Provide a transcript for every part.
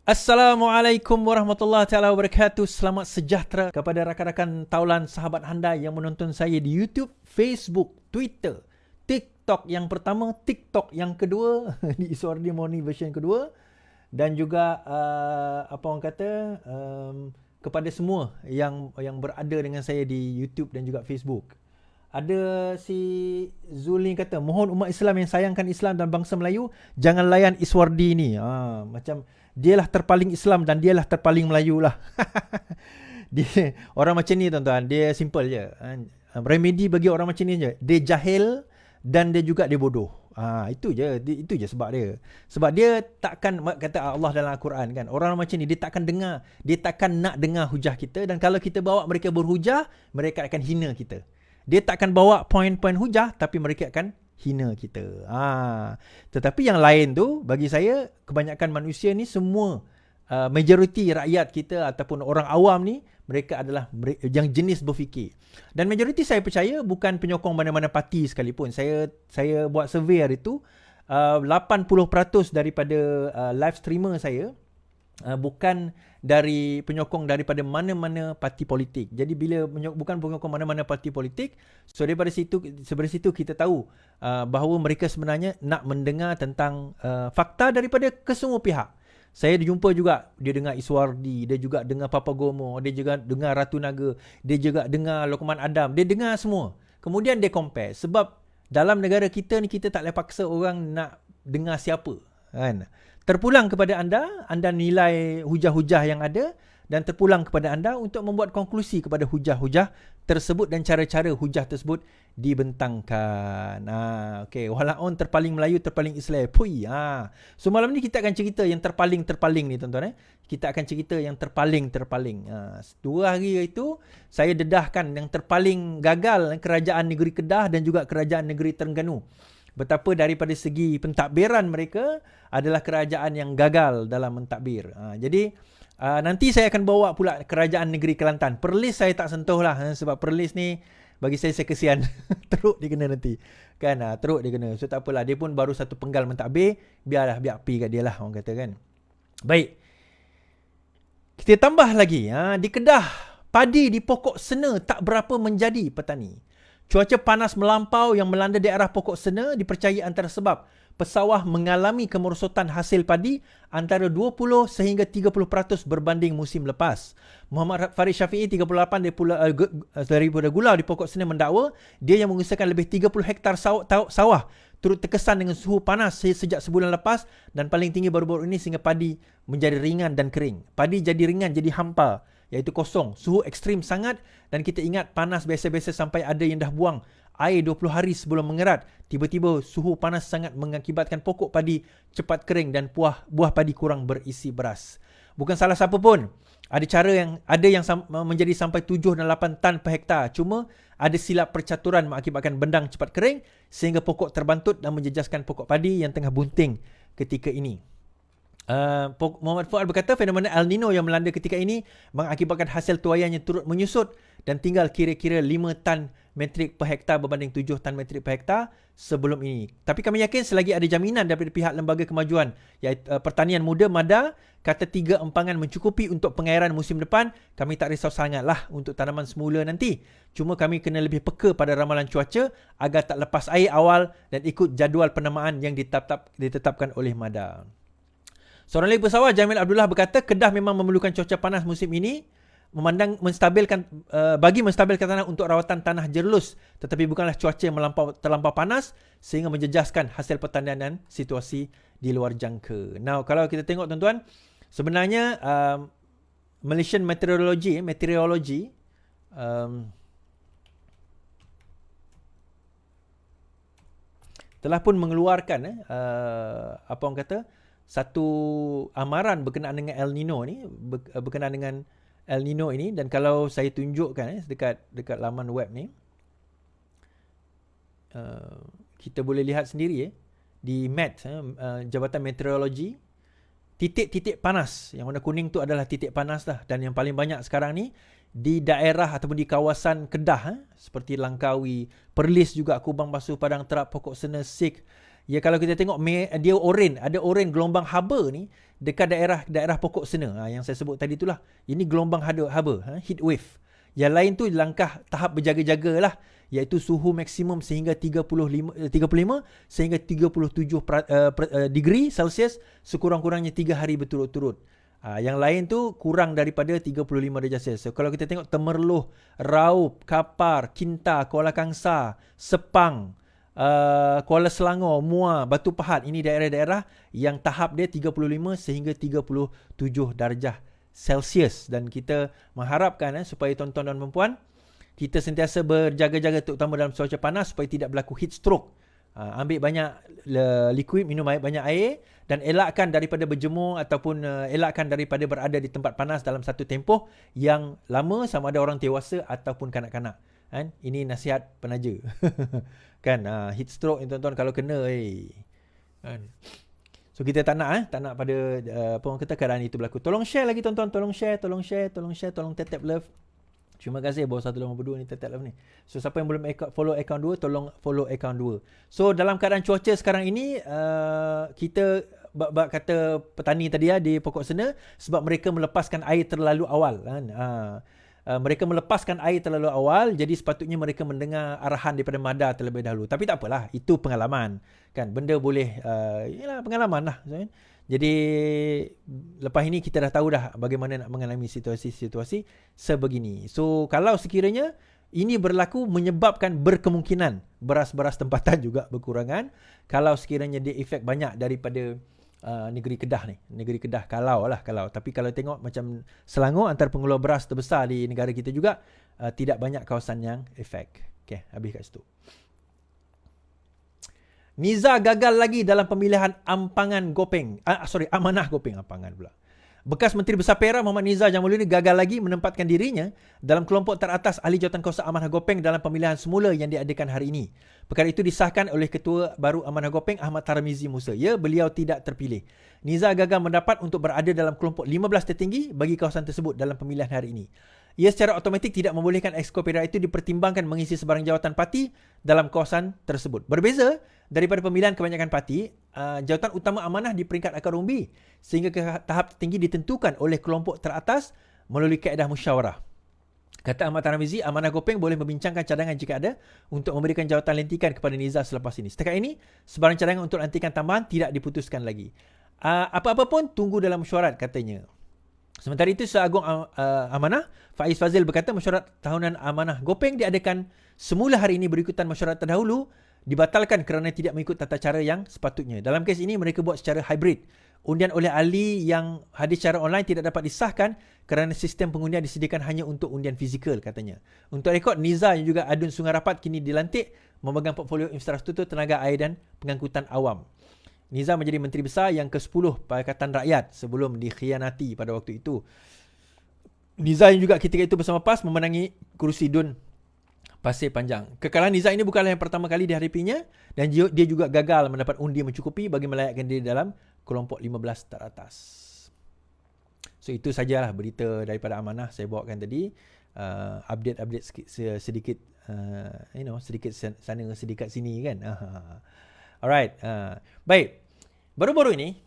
Assalamualaikum warahmatullahi taala wabarakatuh. Selamat sejahtera kepada rakan-rakan taulan sahabat handai yang menonton saya di YouTube, Facebook, Twitter, TikTok yang pertama, TikTok yang kedua di Iswardi Morning version kedua, dan juga apa orang kata kepada semua yang berada dengan saya di YouTube dan juga Facebook. Ada si Zulin kata, mohon umat Islam yang sayangkan Islam dan bangsa Melayu jangan layan Iswardi ni. Macam dialah terpaling Islam dan dialah terpaling Melayu lah. Dia, orang macam ni tuan-tuan, dia simple je. Remedi bagi orang macam ni je. Dia jahil dan dia juga dia bodoh. Itu je sebab dia. Sebab dia takkan, kata Allah dalam Al-Quran kan, orang macam ni dia takkan dengar, dia takkan nak dengar hujah kita, dan kalau kita bawa mereka berhujah, mereka akan hina kita. Dia takkan bawa poin-poin hujah, tapi mereka akan hina kita. Tetapi yang lain tu, bagi saya, kebanyakan manusia ni semua, majoriti rakyat kita ataupun orang awam ni, mereka adalah yang jenis berfikir. Dan majoriti saya percaya bukan penyokong mana-mana parti sekalipun. Saya buat survey hari tu, 80% daripada live streamer saya bukan dari penyokong daripada mana-mana parti politik. Jadi bila bukan penyokong mana-mana parti politik, so daripada situ kita tahu bahawa mereka sebenarnya nak mendengar tentang fakta daripada kesemua pihak. Saya jumpa juga, dia dengar Iswardi, dia juga dengar Papa Gomo, dia juga dengar Ratu Naga, dia juga dengar Lokman Adam, dia dengar semua. Kemudian dia compare. Sebab dalam negara kita ni, kita tak boleh paksa orang nak dengar siapa, kan? Terpulang kepada anda nilai hujah-hujah yang ada, dan terpulang kepada anda untuk membuat konklusi kepada hujah-hujah tersebut dan cara-cara hujah tersebut dibentangkan. Okey, walaupun terpaling Melayu, terpaling Islam. So malam ni kita akan cerita yang terpaling ni tuan-tuan. Kita akan cerita yang terpaling. 2 hari itu saya dedahkan yang terpaling gagal kerajaan negeri Kedah dan juga kerajaan negeri Terengganu. Betapa daripada segi pentadbiran mereka adalah kerajaan yang gagal dalam mentadbir. Jadi nanti saya akan bawa pula kerajaan negeri Kelantan. Perlis saya tak sentuh lah, sebab Perlis ni bagi saya kesian. Teruk dia kena nanti. Kan, teruk dia kena. So tak apalah, dia pun baru satu penggal mentadbir. Biar api kat dia lah, orang kata kan. Baik. Kita tambah lagi. Di Kedah, padi di pokok sena tak berapa menjadi petani. Cuaca panas melampau yang melanda daerah pokok sena dipercayai antara sebab pesawah mengalami kemerosotan hasil padi antara 20 sehingga 30% berbanding musim lepas. Muhammad Farid Syafi'i 38 daripada Gula di pokok sena mendakwa dia yang mengusahakan lebih 30 hektar sawah turut terkesan dengan suhu panas sejak sebulan lepas dan paling tinggi baru-baru ini sehingga padi menjadi ringan dan kering. Padi jadi ringan, jadi hampa, iaitu kosong. Suhu ekstrim sangat dan kita ingat panas biasa-biasa sampai ada yang dah buang air 20 hari sebelum mengerat. Tiba-tiba suhu panas sangat mengakibatkan pokok padi cepat kering dan buah padi kurang berisi beras. Bukan salah siapa pun. Ada yang menjadi sampai 7 dan 8 tan per hektar. Cuma ada silap percaturan mengakibatkan bendang cepat kering sehingga pokok terbantut dan menjejaskan pokok padi yang tengah bunting ketika ini. Muhammad Fuad berkata fenomena El Nino yang melanda ketika ini mengakibatkan hasil tuaiannya turut menyusut dan tinggal kira-kira 5 tan metrik per hektar berbanding 7 tan metrik per hektar sebelum ini. Tapi kami yakin selagi ada jaminan daripada pihak Lembaga Kemajuan iaitu Pertanian Muda MADA kata 3 empangan mencukupi untuk pengairan musim depan, kami tak risau sangatlah untuk tanaman semula nanti. Cuma kami kena lebih peka pada ramalan cuaca agar tak lepas air awal dan ikut jadual penamaan yang ditetapkan oleh MADA. Seorang lagi pesawat, Jamil Abdullah berkata, Kedah memang memerlukan cuaca panas musim ini bagi menstabilkan tanah untuk rawatan tanah jerlus, tetapi bukanlah cuaca yang terlampau panas sehingga menjejaskan hasil pertanian dan situasi di luar jangka. Now, kalau kita tengok tuan-tuan, sebenarnya Malaysian Meteorology telah pun mengeluarkan apa orang kata, satu amaran berkenaan dengan El Nino ni, berkenaan dengan El Nino ini, dan kalau saya tunjukkan dekat laman web ni, kita boleh lihat sendiri di MET, Jabatan Meteorologi, titik-titik panas yang warna kuning tu adalah titik panas dah, dan yang paling banyak sekarang ni di daerah ataupun di kawasan Kedah, seperti Langkawi, Perlis juga, Kubang Basuh, Padang Terap, Pokok Sena, Sik, Ya kalau kita tengok dia oren, ada oren gelombang haba ni dekat daerah pokok sena yang saya sebut tadi itulah. Ini gelombang haba, heat wave. Yang lain tu langkah tahap berjaga-jaga lah, iaitu suhu maksimum sehingga 35 sehingga 37 degree Celsius sekurang-kurangnya 3 hari berturut-turut. Yang lain tu kurang daripada 35 darjah Celsius. So, kalau kita tengok Temerloh, Raup, Kapar, Kinta, Kuala Kangsar, Sepang, Kuala Selangor, Muar, Batu Pahat, ini daerah-daerah yang tahap dia 35 sehingga 37 darjah Celsius. Dan kita mengharapkan supaya tuan-tuan dan puan-puan, kita sentiasa berjaga-jaga terutama dalam cuaca panas supaya tidak berlaku heat stroke. Ambil banyak liquid, minum banyak air dan elakkan daripada berjemur ataupun elakkan daripada berada di tempat panas dalam satu tempoh yang lama, sama ada orang dewasa ataupun kanak-kanak. Kan? Ini nasihat penaja. Kan, heat stroke ni tuan-tuan kalau kena kan. So kita tak nak pada apa orang kata keadaan itu berlaku. Tolong share lagi tuan-tuan, tolong tap love. Terima kasih bawah 182 ni tap love ni. So siapa yang belum follow account 2, tolong follow account 2. So dalam keadaan cuaca sekarang ini, kita bab kata petani tadi di pokok sena, sebab mereka melepaskan air terlalu awal kan. Mereka melepaskan air terlalu awal, jadi sepatutnya mereka mendengar arahan daripada MADA terlebih dahulu. Tapi tak apalah, itu pengalaman kan. Benda boleh yalah, pengalaman lah. Jadi lepas ini kita dah tahu dah bagaimana nak mengalami situasi-situasi sebegini. So kalau sekiranya ini berlaku, menyebabkan berkemungkinan beras-beras tempatan juga berkurangan. Kalau sekiranya dia efek banyak daripada negeri Kedah ni. Negeri Kedah kalau. Tapi kalau tengok macam Selangor, antara pengeluar beras terbesar di negara kita juga, tidak banyak kawasan yang efek. Okay, habis kat situ. Niza gagal lagi dalam pemilihan Amanah Gopeng. Ampangan pula. Bekas Menteri Besar Perak Muhammad Nizar Jamaluddin gagal lagi menempatkan dirinya dalam kelompok teratas ahli jawatankuasa Amanah Gopeng dalam pemilihan semula yang diadakan hari ini. Perkara itu disahkan oleh Ketua baru Amanah Gopeng Ahmad Tarmizi Musa. Ya, beliau tidak terpilih. Nizar gagal mendapat untuk berada dalam kelompok 15 tertinggi bagi kawasan tersebut dalam pemilihan hari ini. Ia secara automatik tidak membolehkan Exco Perak itu dipertimbangkan mengisi sebarang jawatan parti dalam kawasan tersebut. Berbeza daripada pemilihan kebanyakan parti, jawatan utama amanah di peringkat akar umbi sehingga ke tahap tertinggi ditentukan oleh kelompok teratas melalui kaedah musyawarah. Kata Ahmad Tarmizi, Amanah Gopeng boleh membincangkan cadangan jika ada untuk memberikan jawatan lantikan kepada Nizar selepas ini. Setakat ini, sebarang cadangan untuk lantikan tambahan tidak diputuskan lagi. Apa-apa pun tunggu dalam mesyuarat, katanya. Sementara itu, Seagung Amanah, Faiz Fazil berkata mesyuarat tahunan Amanah Gopeng diadakan semula hari ini berikutan mesyuarat terdahulu dibatalkan kerana tidak mengikut tata cara yang sepatutnya. Dalam kes ini, mereka buat secara hybrid. Undian oleh ahli yang hadir secara online tidak dapat disahkan kerana sistem pengundian disediakan hanya untuk undian fizikal, katanya. Untuk rekod, Nizar yang juga Adun Sungai Rapat kini dilantik memegang portfolio infrastruktur tenaga air dan pengangkutan awam. Nizar menjadi Menteri Besar yang ke-10 Pakatan Rakyat sebelum dikhianati pada waktu itu. Nizar yang juga ketika itu bersama PAS memenangi kerusi DUN Pasir Panjang. Kekalahan Nizar ini bukanlah yang pertama kali dihadapinya dan dia juga gagal mendapat undi mencukupi bagi melayakkan diri dalam kelompok 15 teratas. So itu sajalah berita daripada Amanah saya bawakan tadi. Update sedikit sedikit sana sedikit sini kan. Alright. Baik. Baru-baru ini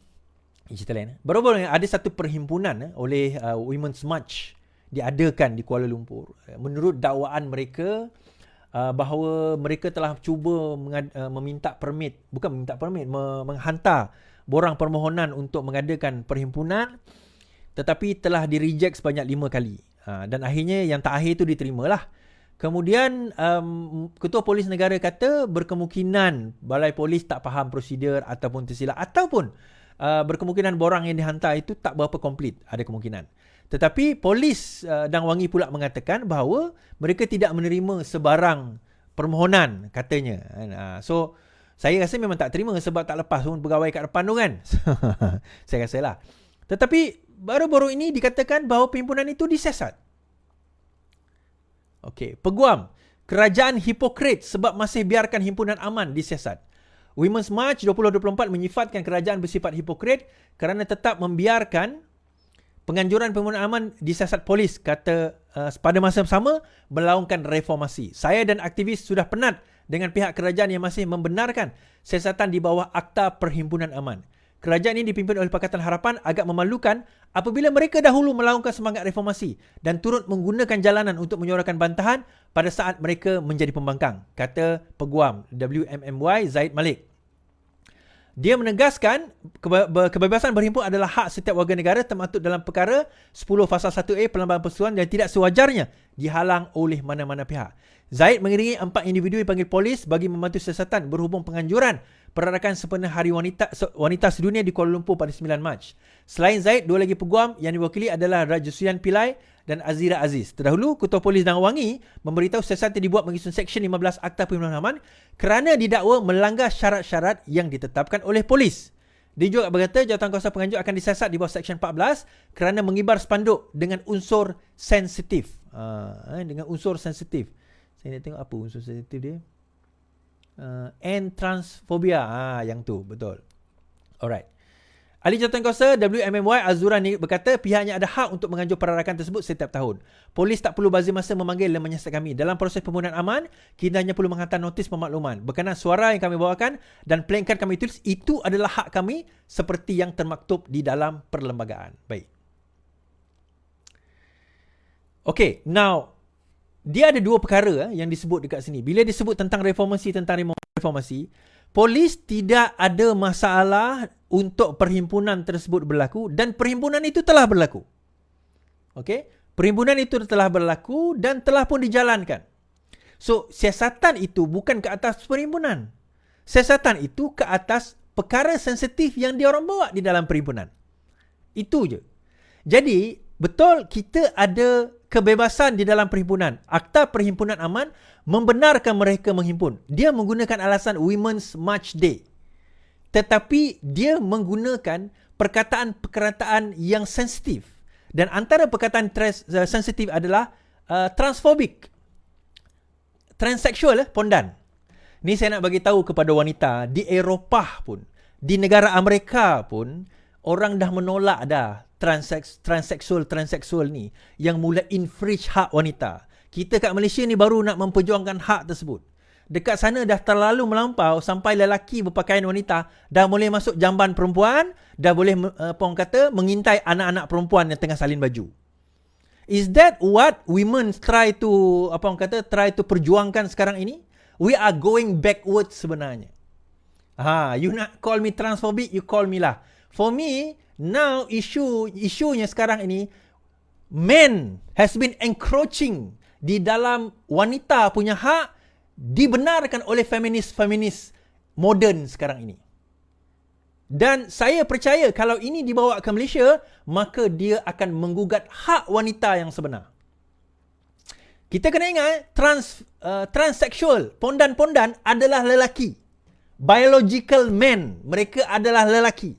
ada satu perhimpunan oleh Women's March diadakan di Kuala Lumpur. Menurut dakwaan mereka, bahawa mereka telah cuba menghantar borang permohonan untuk mengadakan perhimpunan, tetapi telah di-reject sebanyak 5 kali. Dan akhirnya yang terakhir itu diterimalah. Kemudian Ketua Polis Negara kata berkemungkinan Balai Polis tak faham prosedur ataupun tersilap, ataupun berkemungkinan borang yang dihantar itu tak berapa komplit, ada kemungkinan. Tetapi Polis Dan Wangi pula mengatakan bahawa mereka tidak menerima sebarang permohonan, katanya. So saya rasa memang tak terima sebab tak lepas pun pegawai kat depan tu kan. Saya rasa lah. Tetapi baru-baru ini dikatakan bahawa perhimpunan itu disiasat. Okey, peguam, kerajaan hipokrit sebab masih biarkan himpunan aman disiasat. Women's March 2024 menyifatkan kerajaan bersifat hipokrit kerana tetap membiarkan penganjuran perhimpunan aman disiasat polis, kata pada masa yang sama melaungkan reformasi. Saya dan aktivis sudah penat dengan pihak kerajaan yang masih membenarkan siasatan di bawah Akta Perhimpunan Aman. Kerajaan ini dipimpin oleh Pakatan Harapan agak memalukan apabila mereka dahulu melaungkan semangat reformasi dan turut menggunakan jalanan untuk menyuarakan bantahan pada saat mereka menjadi pembangkang, kata Peguam WMMY Zaid Malik. Dia menegaskan kebebasan berhimpun adalah hak setiap warga negara termaktub dalam perkara 10 Fasal 1A Pelambang Persekutuan dan tidak sewajarnya dihalang oleh mana-mana pihak. Zaid mengiringi 4 individu dipanggil polis bagi membantu siasatan berhubung penganjuran perarakan sempena Hari Wanita Sedunia di Kuala Lumpur pada 9 Mac. Selain Zaid, 2 lagi peguam yang diwakili adalah Rajusian Pillai dan Azira Aziz. Terdahulu, Ketua Polis Dang Wangi memberitahu siasatan dibuat mengikut Seksyen 15 Akta Perhimpunan Aman kerana didakwa melanggar syarat-syarat yang ditetapkan oleh polis. Dia juga berkata jawatankuasa penganjur akan disiasat di bawah Seksyen 14 kerana mengibar spanduk dengan unsur sensitif. Dengan unsur sensitif. Saya nak tengok apa unsur sensitif dia. And transphobia. Yang tu, betul. Alright. Ahli Jawatankuasa WMMY Azura ni berkata pihaknya ada hak untuk menganjur perarakan tersebut setiap tahun. Polis tak perlu bazir masa memanggil dan menyiasat kami. Dalam proses pembunuhan aman, kita hanya perlu menghantar notis pemakluman. Berkenaan suara yang kami bawakan dan plankard kami tulis, itu adalah hak kami seperti yang termaktub di dalam perlembagaan. Baik. Okay, now dia ada 2 perkara yang disebut dekat sini. Bila disebut tentang reformasi, polis tidak ada masalah untuk perhimpunan tersebut berlaku dan perhimpunan itu telah berlaku. Okey, perhimpunan itu telah berlaku dan telah pun dijalankan. So, siasatan itu bukan ke atas perhimpunan. Siasatan itu ke atas perkara sensitif yang diorang bawa di dalam perhimpunan. Itu je. Jadi, betul kita ada kebebasan di dalam perhimpunan. Akta Perhimpunan Aman membenarkan mereka menghimpun. Dia menggunakan alasan Women's March Day. Tetapi dia menggunakan perkataan-perkataan yang sensitif. Dan antara perkataan sensitif adalah transfobik, transseksual, pondan. Ni saya nak bagi tahu kepada wanita, di Eropah pun, di negara Amerika pun, orang dah menolak dah transseksual ni yang mula infringe hak wanita. Kita kat Malaysia ni baru nak memperjuangkan hak tersebut. Dekat sana dah terlalu melampau sampai lelaki berpakaian wanita dah boleh masuk jamban perempuan, dah boleh mengintai anak-anak perempuan yang tengah salin baju. Is that what women try to perjuangkan sekarang ini? We are going backwards sebenarnya. You nak call me transphobic, you call me lah. For me, now isunya sekarang ini, men has been encroaching di dalam wanita punya hak, dibenarkan oleh feminis modern sekarang ini. Dan saya percaya kalau ini dibawa ke Malaysia, maka dia akan menggugat hak wanita yang sebenar. Kita kena ingat, transseksual, pondan-pondan adalah lelaki. Biological men, mereka adalah lelaki.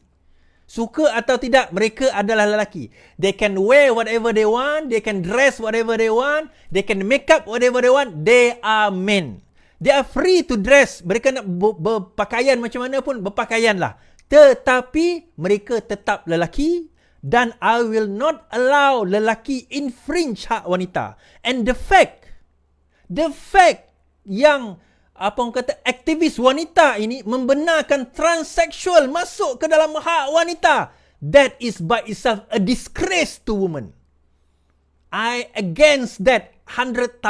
Suka atau tidak, mereka adalah lelaki. They can wear whatever they want, they can dress whatever they want, they can make up whatever they want, they are men. They are free to dress. Mereka nak berpakaian macam mana pun, berpakaianlah. Tetapi mereka tetap lelaki dan I will not allow lelaki infringe hak wanita. And the fact yang aktivis wanita ini membenarkan transseksual masuk ke dalam hak wanita, that is by itself a disgrace to women. I against that 100,000%.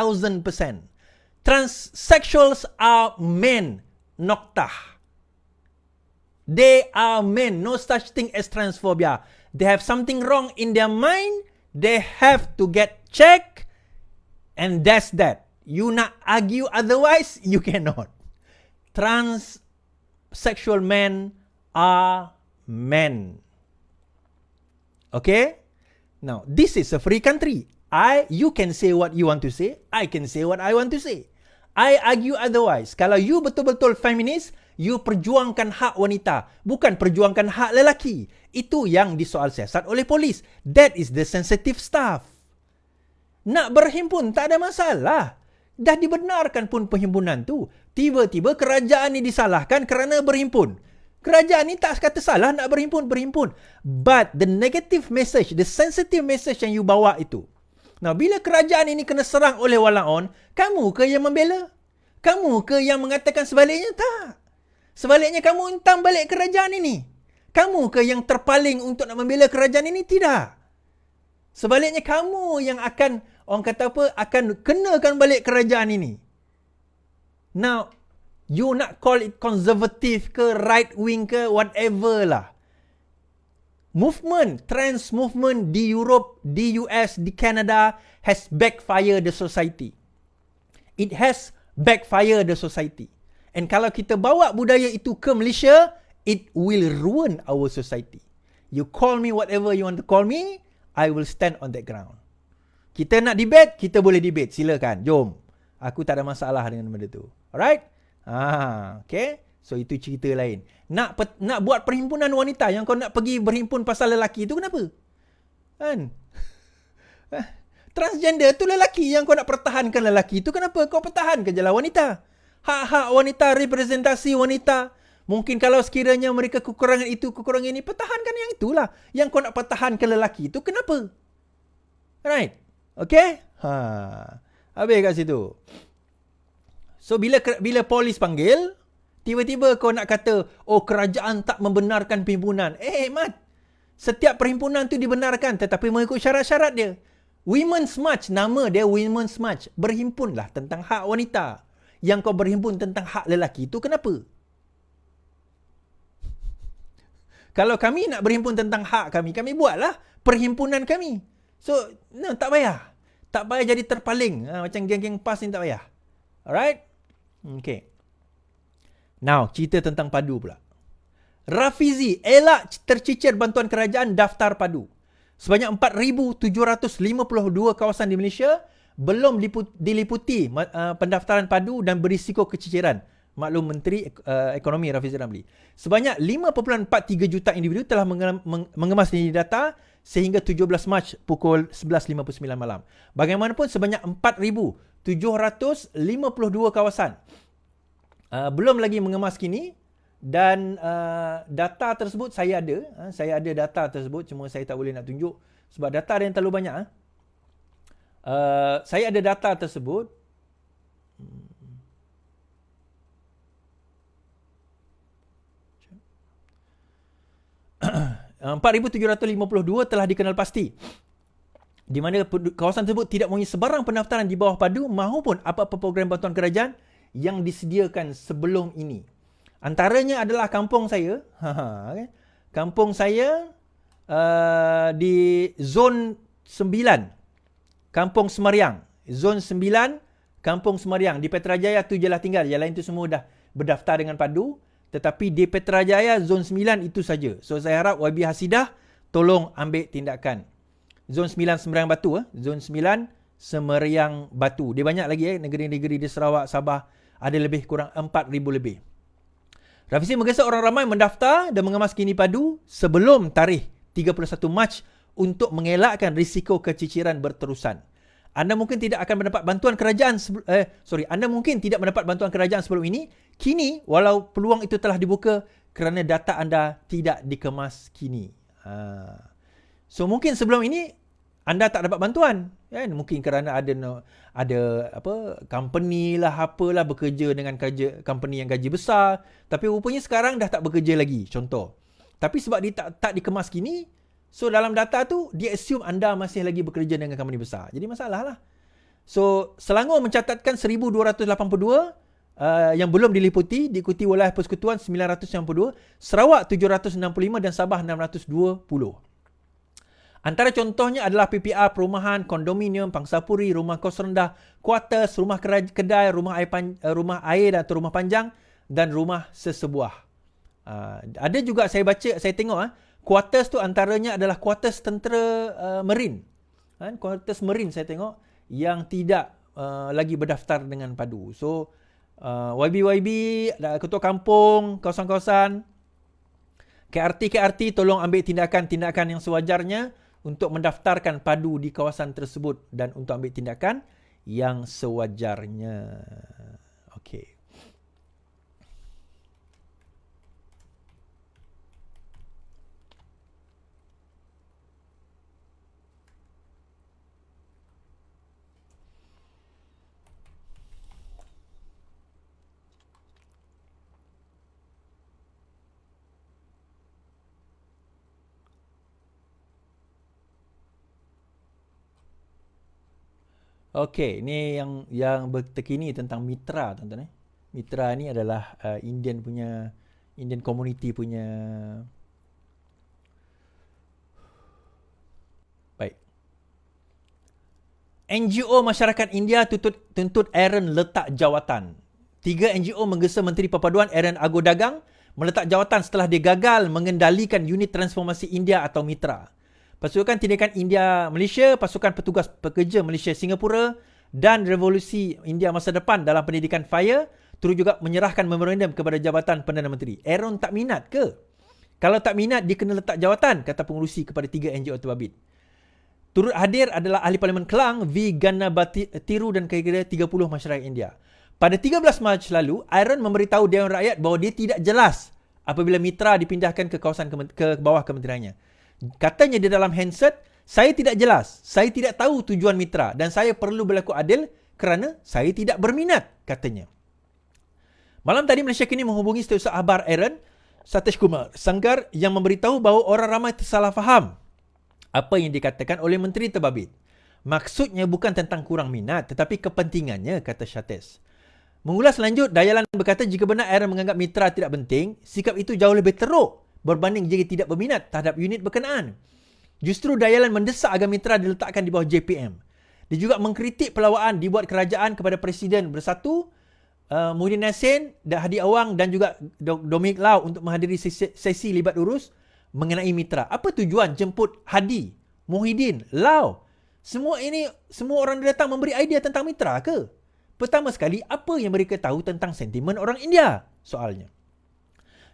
Transsexuals are men, noktah. They are men, no such thing as transphobia. They have something wrong in their mind, they have to get checked, and that's that. You not argue otherwise, you cannot. Transsexual men are men. Okay? Now, this is a free country. You can say what you want to say. I can say what I want to say. I argue otherwise. Kalau you betul-betul feminis, you perjuangkan hak wanita, bukan perjuangkan hak lelaki. Itu yang disoal siasat oleh polis. That is the sensitive stuff. Nak berhimpun, tak ada masalah. Dah dibenarkan pun perhimpunan tu. Tiba-tiba kerajaan ni disalahkan kerana berhimpun. Kerajaan ni tak kata salah nak berhimpun. But the negative message, the sensitive message yang you bawa itu. Nah, bila kerajaan ini kena serang oleh walaon, kamu ke yang membela? Kamu ke yang mengatakan sebaliknya? Tak. Sebaliknya kamu hentang balik kerajaan ini. Kamu ke yang terpaling untuk nak membela kerajaan ini? Tidak. Sebaliknya kamu yang akan, orang kata apa, akan kenakan balik kerajaan ini. Now, you nak call it conservative ke, right wing ke, whatever lah. Movement, trans movement di Europe, di US, di Canada has backfired the society. It has backfired the society. And kalau kita bawa budaya itu ke Malaysia, it will ruin our society. You call me whatever you want to call me, I will stand on that ground. Kita nak debate, kita boleh debate. Silakan, jom. Aku tak ada masalah dengan benda tu. Alright? Okay. So, itu cerita lain. Nak buat perhimpunan wanita yang kau nak pergi berhimpun pasal lelaki tu, kenapa? Kan? Transgender tu lelaki yang kau nak pertahankan lelaki tu, kenapa? Kau pertahankan je lah wanita. Hak-hak wanita, representasi wanita. Mungkin kalau sekiranya mereka kekurangan itu, kekurangan ini, pertahankan yang itulah. Yang kau nak pertahankan lelaki itu, kenapa? Right? Okay? Habis kat situ. So, bila polis panggil, tiba-tiba kau nak kata, oh, kerajaan tak membenarkan perhimpunan. Mat. Setiap perhimpunan tu dibenarkan, tetapi mengikut syarat-syarat dia. Women's March, nama dia Women's March. Berhimpunlah tentang hak wanita. Yang kau berhimpun tentang hak lelaki itu, kenapa? Kalau kami nak berhimpun tentang hak kami, kami buatlah perhimpunan kami. So, no, tak payah. Tak payah jadi terpaling. Macam geng-geng PAS ni tak payah. Alright? Okay. Now, cerita tentang padu pula. Rafizi elak tercicir bantuan kerajaan daftar padu. Sebanyak 4,752 kawasan di Malaysia belum diliputi pendaftaran padu dan berisiko keciciran. Maklum Menteri Ekonomi Rafizi Ramli. Sebanyak 5.43 juta individu telah mengemas nilai data sehingga 17 Mac pukul 11.59 malam. Bagaimanapun sebanyak 4,752 kawasan belum lagi mengemas kini dan data tersebut saya ada. Saya ada data tersebut, cuma saya tak boleh nak tunjuk sebab data ada yang terlalu banyak. Saya ada data tersebut. 4,752 telah dikenal pasti, di mana kawasan tersebut tidak mempunyai sebarang pendaftaran di bawah padu maupun apa-apa program bantuan kerajaan yang disediakan sebelum ini. Antaranya adalah kampung saya. Kampung saya di zon 9, Kampung Semariang. Zon 9, Kampung Semariang. Di Petrajaya tu je lah tinggal. Yang lain tu semua dah berdaftar dengan padu. Tetapi di Petrajaya zon 9 itu saja. So saya harap YB Hasidah tolong ambil tindakan. Zon 9 Semeriang Batu. Zon 9 Semeriang Batu. Dia banyak lagi negeri-negeri di Sarawak, Sabah. Ada lebih kurang 4,000 lebih. Rafizi menggesa orang ramai mendaftar dan mengemas kini padu sebelum tarikh 31 Mac untuk mengelakkan risiko keciciran berterusan. Anda mungkin tidak akan mendapat bantuan kerajaan Anda mungkin tidak mendapat bantuan kerajaan sebelum ini. Kini, walau peluang itu telah dibuka kerana data anda tidak dikemas kini. So, mungkin sebelum ini anda tak dapat bantuan. Kan? Mungkin kerana ada company lah, apalah bekerja dengan company yang gaji besar. Tapi rupanya sekarang dah tak bekerja lagi. Contoh. Tapi sebab dia tak dikemas kini, so dalam data tu, dia assume anda masih lagi bekerja dengan company besar. Jadi masalah lah. So, Selangor mencatatkan 1,282 yang belum diliputi, diikuti wilayah persekutuan 992, Sarawak 765 dan Sabah 620. Antara contohnya adalah PPR, perumahan, kondominium, pangsapuri, rumah kos rendah, kuartus, rumah kedai, rumah air atau rumah panjang dan rumah sesebuah. Ada juga saya tengok kuartus tu antaranya adalah kuartus tentera Marine. Kuartus Marine saya tengok yang tidak lagi berdaftar dengan padu. So YB, ketua kampung, kawasan-kawasan, KRT tolong ambil tindakan-tindakan yang sewajarnya untuk mendaftarkan padu di kawasan tersebut dan untuk ambil tindakan yang sewajarnya. Okey. Okey, ni yang terkini tentang mitra, tuan-tuan. Mitra ni adalah Indian community punya. Baik. NGO masyarakat India tuntut Aaron letak jawatan. 3 NGO menggesa Menteri Perpaduan Aaron Ago Dagang meletak jawatan setelah dia gagal mengendalikan unit transformasi India atau Mitra. Pasukan Tindakan India Malaysia, Pasukan Petugas Pekerja Malaysia Singapura dan Revolusi India Masa Depan dalam pendidikan FIRE turut juga menyerahkan memorandum kepada Jabatan Perdana Menteri. Aaron tak minat ke? Kalau tak minat, dia kena letak jawatan, kata pengurusi kepada 3 NGO terbabit. Turut hadir adalah Ahli Parlimen Kelang, V. Ganabatiru dan kira-kira 30 masyarakat India. Pada 13 Mac lalu, Aaron memberitahu Dewan Rakyat bahawa dia tidak jelas apabila mitra dipindahkan ke kawasan ke bawah kementeriannya. Katanya di dalam handset, saya tidak jelas, saya tidak tahu tujuan mitra dan saya perlu berlaku adil kerana saya tidak berminat, katanya. Malam tadi Malaysia Kini menghubungi Setiausaha Akhbar Aaron, Satish Kumar Sangkar yang memberitahu bahawa orang ramai tersalah faham apa yang dikatakan oleh Menteri Terbabit. Maksudnya bukan tentang kurang minat tetapi kepentingannya, kata Satish. Mengulas lanjut, Dayalan berkata jika benar Aaron menganggap mitra tidak penting, sikap itu jauh lebih teruk berbanding jika tidak berminat terhadap unit berkenaan. Justru Dayalan mendesak agar mitra diletakkan di bawah JPM. Dia juga mengkritik pelawaan dibuat kerajaan kepada Presiden Bersatu, Muhyiddin Yassin, Hadi Awang dan juga Dominic Lau untuk menghadiri sesi libat urus mengenai mitra. Apa tujuan jemput Hadi, Muhyiddin, Lau? Semua orang datang memberi idea tentang mitra ke? Pertama sekali, apa yang mereka tahu tentang sentimen orang India? Soalnya.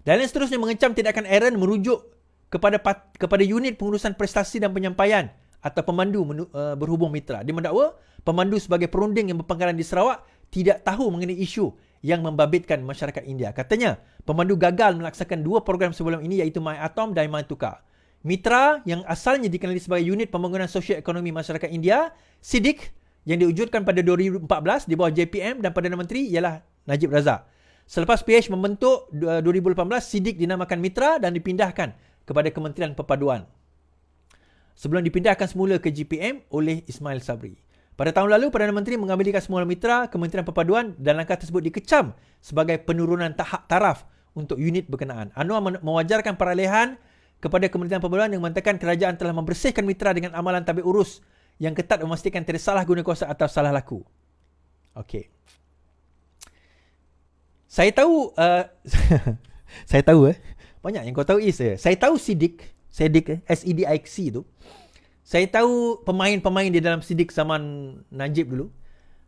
Dan seterusnya mengecam tindakan Aaron merujuk kepada unit pengurusan prestasi dan penyampaian atau pemandu berhubung mitra. Dia mendakwa pemandu sebagai perunding yang berpangkalan di Sarawak tidak tahu mengenai isu yang membabitkan masyarakat India. Katanya, pemandu gagal melaksanakan 2 program sebelum ini iaitu My Atom dan My Tukar. Mitra yang asalnya dikenali sebagai unit pembangunan sosio-ekonomi masyarakat India, SIDIC, yang diwujudkan pada 2014 di bawah JPM dan Perdana Menteri ialah Najib Razak. Selepas PH membentuk 2018, SIDIC dinamakan Mitra dan dipindahkan kepada Kementerian Perpaduan. Sebelum dipindahkan semula ke JPM oleh Ismail Sabri. Pada tahun lalu, Perdana Menteri mengambilkan semula mitra Kementerian Perpaduan dan langkah tersebut dikecam sebagai penurunan taraf untuk unit berkenaan. Anwar mewajarkan peralihan kepada Kementerian Perpaduan yang mengatakan kerajaan telah membersihkan mitra dengan amalan tabik urus yang ketat memastikan tidak salah guna kuasa atau salah laku. Okey. Saya tahu banyak yang kau tahu saya tahu SIDIC SEDIC tu. Saya tahu pemain-pemain di dalam SIDIC zaman Najib dulu.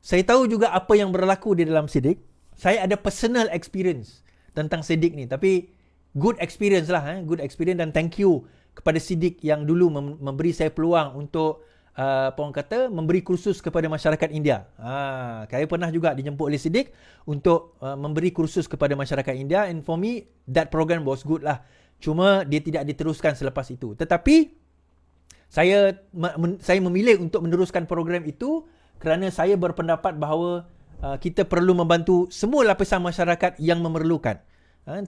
Saya tahu juga apa yang berlaku di dalam SIDIC. Saya ada personal experience tentang SIDIC ni, tapi good experience lah, good experience, dan thank you kepada SIDIC yang dulu memberi saya peluang untuk memberi kursus kepada masyarakat India. Saya pernah juga dijemput oleh SIDIC untuk memberi kursus kepada masyarakat India, and for me that program was good lah. Cuma dia tidak diteruskan selepas itu. Tetapi saya memilih untuk meneruskan program itu kerana saya berpendapat bahawa kita perlu membantu semua lapisan masyarakat yang memerlukan,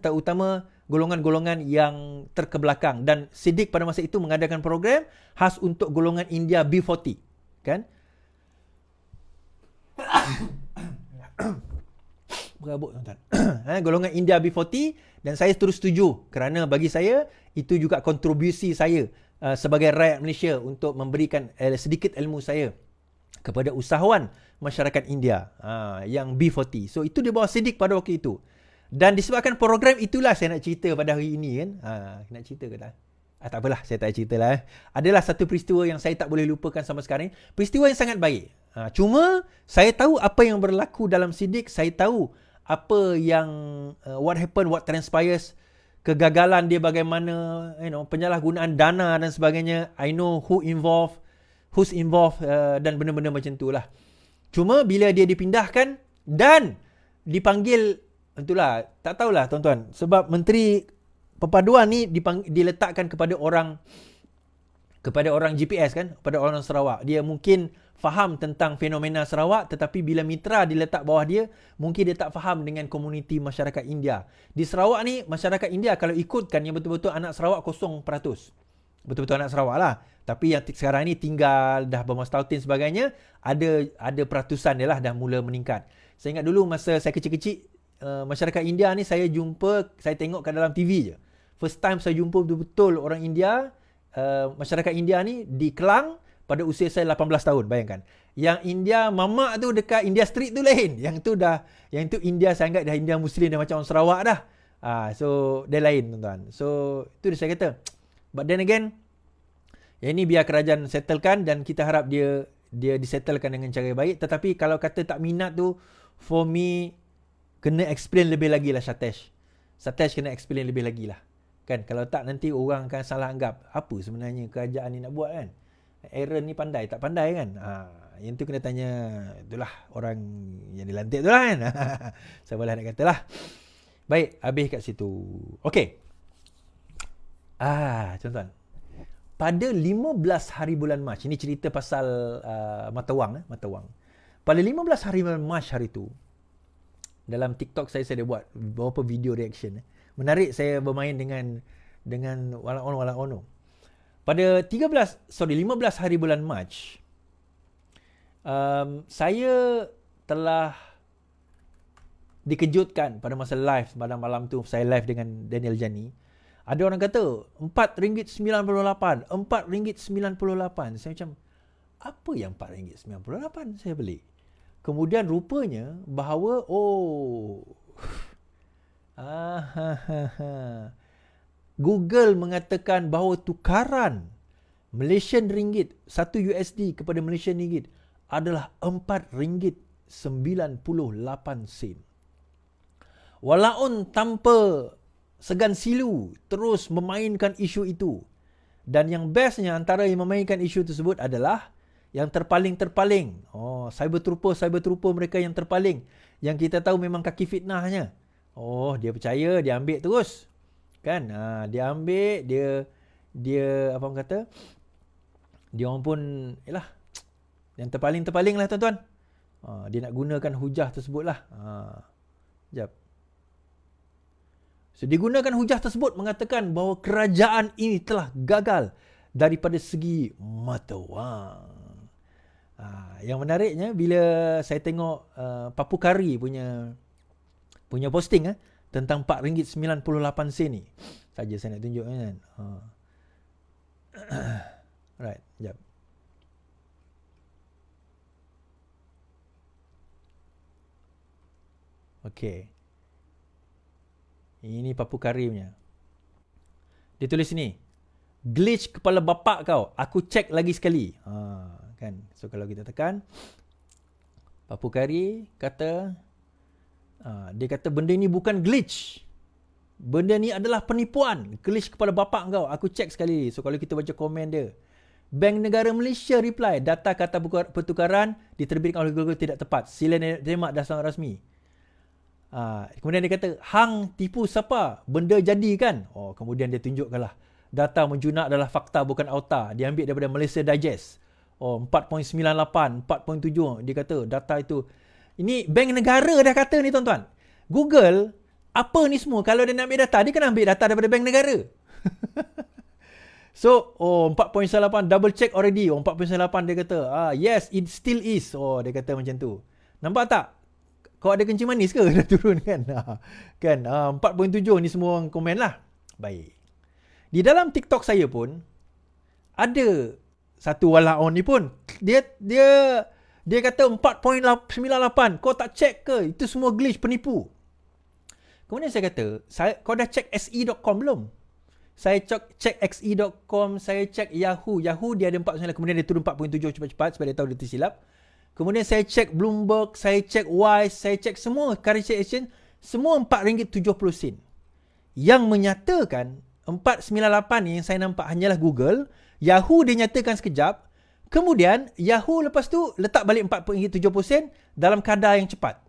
terutama golongan-golongan yang terkebelakang. Dan SIDIC pada masa itu mengadakan program khas untuk golongan India B40, kan? Berabuk, tuan-tuan. Golongan India B40, dan saya terus setuju kerana bagi saya itu juga kontribusi saya sebagai rakyat Malaysia untuk memberikan sedikit ilmu saya kepada usahawan masyarakat India yang B40. So itu di bawah SIDIC pada waktu itu. Dan disebabkan program itulah saya nak cerita pada hari ini, kan. Nak cerita ke tak? Tak apalah, saya tak cerita lah. Adalah satu peristiwa yang saya tak boleh lupakan sampai sekarang. Peristiwa yang sangat baik. Cuma saya tahu apa yang berlaku dalam SIDIC. Saya tahu apa yang what happened, what transpires, kegagalan dia bagaimana, penyalahgunaan dana dan sebagainya. I know who's involved dan benda-benda macam itulah. Cuma bila dia dipindahkan dan dipanggil, itulah, tak tahulah tuan-tuan, sebab Menteri Perpaduan ni diletakkan kepada orang GPS, kan, kepada orang Sarawak. Dia mungkin faham tentang fenomena Sarawak, tetapi bila mitra diletak bawah dia, mungkin dia tak faham dengan komuniti masyarakat India. Di Sarawak ni, masyarakat India kalau ikutkan yang betul-betul anak Sarawak 0%. betul-betul anak Sarawak lah. Tapi yang sekarang ni tinggal dah bermastautin sebagainya, ada peratusan dia lah dah mula meningkat. Saya ingat dulu masa saya kecil-kecil, masyarakat India ni saya tengok kat dalam TV je. First time saya jumpa betul-betul orang India, masyarakat India ni di Kelang pada usia saya 18 tahun, bayangkan. Yang India mamak tu dekat India Street tu lain. Yang tu India saya anggap dah India Muslim, dah macam orang Sarawak dah. So dia lain tuan-tuan. So itu saya kata. But then again, yang ini biar kerajaan settlekan dan kita harap dia disettlekan dengan cara baik. Tetapi kalau kata tak minat tu, for me kena explain lebih lagi lah Satesh kena explain lebih lagi lah. Kan kalau tak nanti orang akan salah anggap apa sebenarnya kerajaan ni nak buat kan. Aaron ni pandai tak pandai kan. Yang tu kena tanya itulah orang yang dilantik tu lah kan. Saya boleh nak kata lah. Baik, habis kat situ. Okey. Tuan-tuan. Pada 15 hari bulan Mac, ini cerita pasal Mata Wang. Pada 15 hari bulan Mac hari tu, dalam TikTok saya ada buat beberapa video reaction. Menarik, saya bermain dengan wala-on. Pada 15 hari bulan Mac, saya telah dikejutkan pada masa live pada malam tu. Saya live dengan Daniel Jani. Ada orang kata RM4.98, RM4.98. Saya macam, apa yang RM4.98? Saya beli. Kemudian rupanya bahawa Google mengatakan bahawa tukaran Malaysian ringgit 1 USD kepada Malaysian ringgit adalah RM4.98. Walaupun tanpa segan silu terus memainkan isu itu. Dan yang bestnya antara yang memainkan isu tersebut adalah yang terpaling. Cyber trooper mereka yang terpaling. Yang kita tahu memang kaki fitnahnya. Dia percaya, dia ambil terus. Kan? Dia ambil, dia apa orang kata? Dia orang pun, yang terpaling lah tuan-tuan. Dia nak gunakan hujah tersebut lah. Sekejap. So, digunakan hujah tersebut mengatakan bahawa kerajaan ini telah gagal daripada segi mata wang. Yang menariknya bila saya tengok Papu Kari punya posting tentang RM4.98 ni. Saja saya nak tunjuk kan. Right, sekejap. Okay. Ini Papu Kari punya. Dia tulis ni, glitch kepala bapak kau. Aku cek lagi sekali. Kan. So kalau kita tekan, Papu Kari kata, dia kata benda ni bukan glitch. Benda ni adalah penipuan. Glitch kepala bapak kau. Aku cek sekali. So kalau kita baca komen dia, Bank Negara Malaysia reply, data kata pertukaran diterbitkan oleh Google tidak tepat. Sila terima dasar rasmi. Kemudian dia kata, hang tipu siapa? Benda jadi kan? Kemudian dia tunjukkanlah. Data menjunak adalah fakta bukan auta. Dia ambil daripada Malaysia Digest. 4.98, 4.7. Dia kata data itu. Ini bank negara dah kata ni tuan-tuan. Google, apa ni semua? Kalau dia nak ambil data, dia kena ambil data daripada bank negara. So, 4.98, double check already. 4.98 dia kata, yes, it still is. Dia kata macam tu. Nampak tak? Kau ada kencing manis ke? Dah turun kan? Kan? 4.7 ni semua orang komen lah. Baik. Di dalam TikTok saya pun, ada satu walaon ni pun. Dia kata 4.98. Kau tak check ke? Itu semua glitch, penipu. Kemudian saya kata, kau dah check se.com belum? Saya check xe.com, saya check Yahoo. Yahoo dia ada 4.9, kemudian dia turun 4.7 cepat-cepat sebab dia tahu dia tersilap. Kemudian saya cek Bloomberg, saya cek Wise, saya cek semua currency exchange, semua RM4.70. Yang menyatakan 498 yang saya nampak hanyalah Google. Yahoo dia nyatakan sekejap. Kemudian Yahoo lepas tu letak balik RM4.70 dalam kadar yang cepat.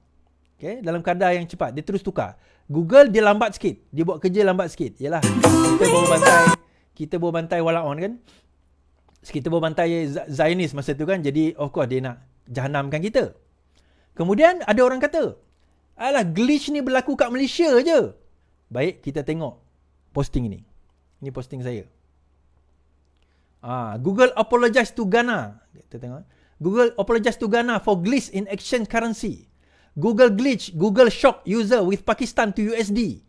Okay, dalam kadar yang cepat. Dia terus tukar. Google dia lambat sikit. Dia buat kerja lambat sikit. Yalah, kita bawa bantai walaon kan. Kita bawa bantai Zionis masa tu kan. Jadi of course dia nak jahanamkan kita. Kemudian ada orang kata, alah glitch ni berlaku kat Malaysia je. Baik, kita tengok posting ni. Ini posting saya. Google apologize to Ghana. Kita tengok. Google apologize to Ghana for glitch in exchange currency. Google glitch, Google shock user with Pakistan to USD.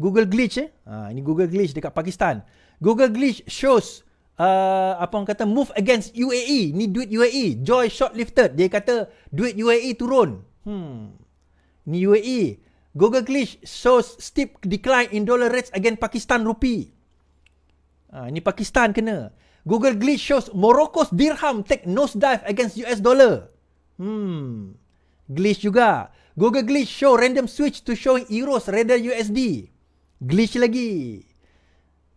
Google glitch ini Google glitch dekat Pakistan. Google glitch shows apa orang kata move against UAE. Ni duit UAE. Joy short-lifted. Dia kata duit UAE turun. Ni UAE. Google glitch shows steep decline in dollar rates against Pakistan rupee. Ni Pakistan kena. Google glitch shows Morocco's dirham take nosedive against US dollar. Glitch juga. Google glitch show random switch to showing euros rather USD. Glitch lagi.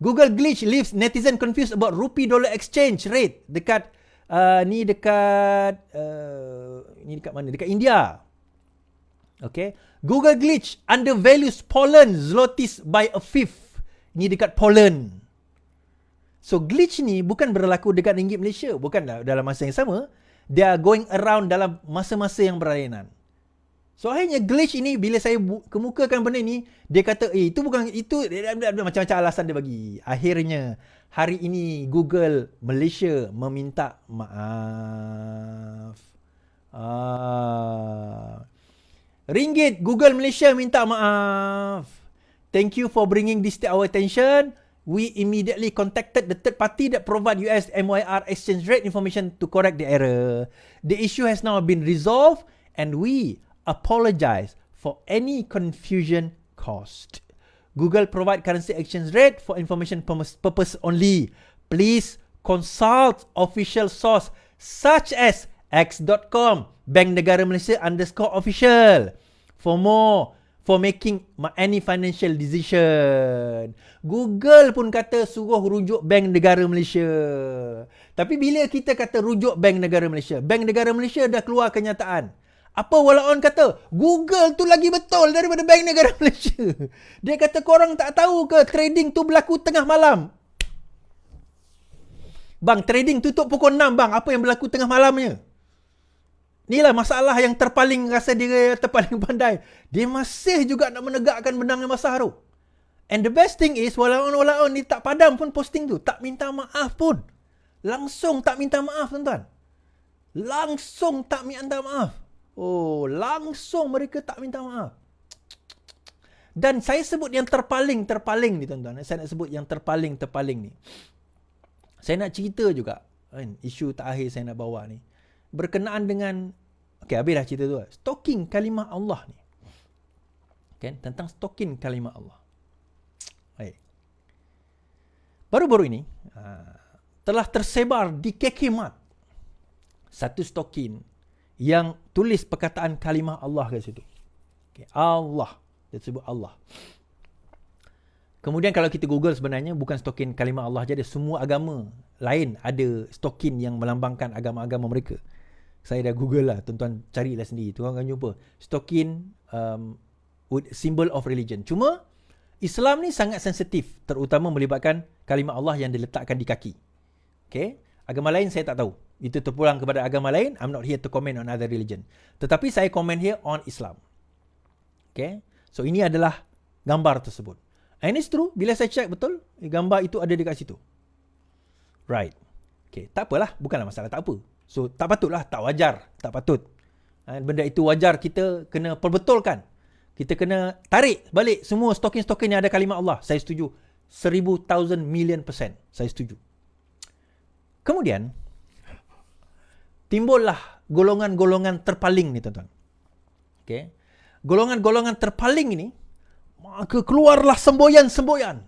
Google glitch leaves netizen confused about rupee dollar exchange rate dekat ni dekat mana? Dekat India. Okay. Google glitch undervalues Poland zlotys by a fifth. Ni dekat Poland. So glitch ni bukan berlaku dekat ringgit Malaysia, bukan dalam masa yang sama. They are going around dalam masa-masa yang berlainan. So akhirnya glitch ini bila saya kemukakan benda ni, dia kata itu bukan itu, macam-macam alasan dia bagi. Akhirnya hari ini Google Malaysia meminta maaf. Ringgit Google Malaysia minta maaf. Thank you for bringing this to our attention. We immediately contacted the third party that provide US MYR exchange rate information to correct the error. The issue has now been resolved and we apologize for any confusion caused. Google provide currency exchange rate for information purpose only. Please consult official source such as x.com, Bank Negara Malaysia _official for making any financial decision. Google pun kata suruh rujuk Bank Negara Malaysia. Tapi bila kita kata rujuk Bank Negara Malaysia, Bank Negara Malaysia dah keluar kenyataan. Apa walaupun kata Google tu lagi betul daripada Bank Negara Malaysia. Dia kata korang tak tahu ke trading tu berlaku tengah malam. Bang, trading tutup pukul 6 bang. Apa yang berlaku tengah malamnya? Inilah masalah yang terpaling rasa dia terpaling pandai. Dia masih juga nak menegakkan benang yang basah tu. And the best thing is walaupun ni tak padam pun posting tu. Tak minta maaf pun. Langsung tak minta maaf tuan-tuan. Langsung tak minta maaf. Oh, langsung mereka tak minta maaf. Dan saya sebut yang terpaling ni tuan-tuan. Saya nak sebut yang terpaling ni. Saya nak cerita juga kan, isu terakhir saya nak bawa ni berkenaan dengan, okey, habis dah cerita tu. Stalking kalimah Allah ni. Kan, tentang stalking kalimah Allah. Baik. Baru-baru ini telah tersebar di kekemat satu stalking yang tulis perkataan kalimah Allah kat situ. Okay. Allah. Dia sebut Allah. Kemudian kalau kita Google sebenarnya bukan stalking kalimah Allah je, ada semua agama lain ada stalking yang melambangkan agama-agama mereka. Saya dah Google lah, tuan-tuan carilah sendiri. Tuan akan jumpa stalking symbol of religion. Cuma Islam ni sangat sensitif, terutama melibatkan kalimah Allah yang diletakkan di kaki. Okay? Agama lain saya tak tahu. Itu terpulang kepada agama lain. I'm not here to comment on other religion. Tetapi saya comment here on Islam. Okay? So ini adalah gambar tersebut. And it's true. Bila saya check betul, gambar itu ada dekat situ. Right. Okay. Tak apalah. Bukanlah masalah tak apa. So tak patutlah. Tak wajar. Tak patut. Benda itu wajar. Kita kena perbetulkan. Kita kena tarik balik semua stalking-stalking yang ada kalimah Allah. Saya setuju. 1,000,000 million %. Saya setuju. Kemudian timbullah golongan-golongan terpaling ni tuan-tuan. Okay. Golongan-golongan terpaling ini, maka keluarlah semboyan-semboyan.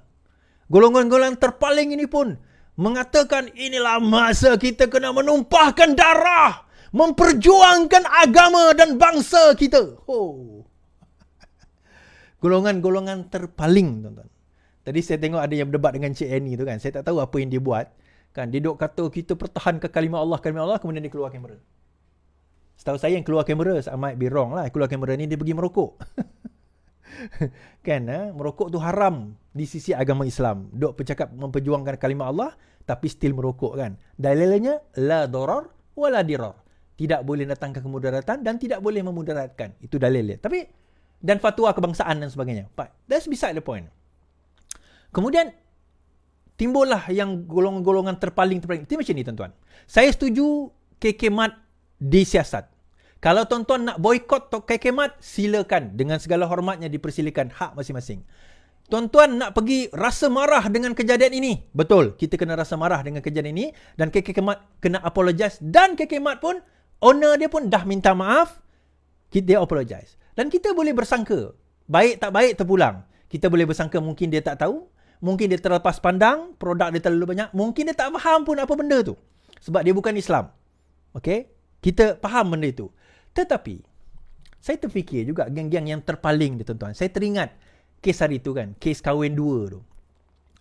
Golongan-golongan terpaling ini pun mengatakan inilah masa kita kena menumpahkan darah, memperjuangkan agama dan bangsa kita. Oh. Golongan-golongan terpaling tuan-tuan. Tadi saya tengok ada yang berdebat dengan Cik Annie tu kan. Saya tak tahu apa yang dia buat. Kan, dia duk kata kita pertahankan kalimah Allah, kemudian dia keluar kamera. Setahu saya yang keluar kamera, I might be wrong lah. Keluar kamera ni dia pergi merokok. Kan, merokok tu haram di sisi agama Islam. Duk bercakap memperjuangkan kalimah Allah, tapi still merokok kan. Dalilnya, la darar wa la dirar. Tidak boleh datangkan kemudaratan dan tidak boleh memudaratkan. Itu dalilnya. Tapi, dan fatwa kebangsaan dan sebagainya. But that's beside the point. Kemudian, timbullah yang golongan-golongan terpaling. Itu macam ni tuan-tuan. Saya setuju KK Mat disiasat. Kalau tuan-tuan nak boykot KK Mat, silakan. Dengan segala hormatnya dipersilakan, hak masing-masing. Tuan-tuan nak pergi rasa marah dengan kejadian ini. Betul, kita kena rasa marah dengan kejadian ini. Dan KK Mat kena apologize. Dan KK Mat pun, owner dia pun dah minta maaf. Dia apologize. Dan kita boleh bersangka. Baik tak baik terpulang. Kita boleh bersangka mungkin dia tak tahu. Mungkin dia terlepas pandang. Produk dia terlalu banyak. Mungkin dia tak faham pun apa benda tu. Sebab dia bukan Islam. Okay? Kita faham benda itu. Tetapi, saya terfikir juga geng-geng yang terpaling dia tuan-tuan. Saya teringat kes hari tu kan. Kes kahwin dua tu.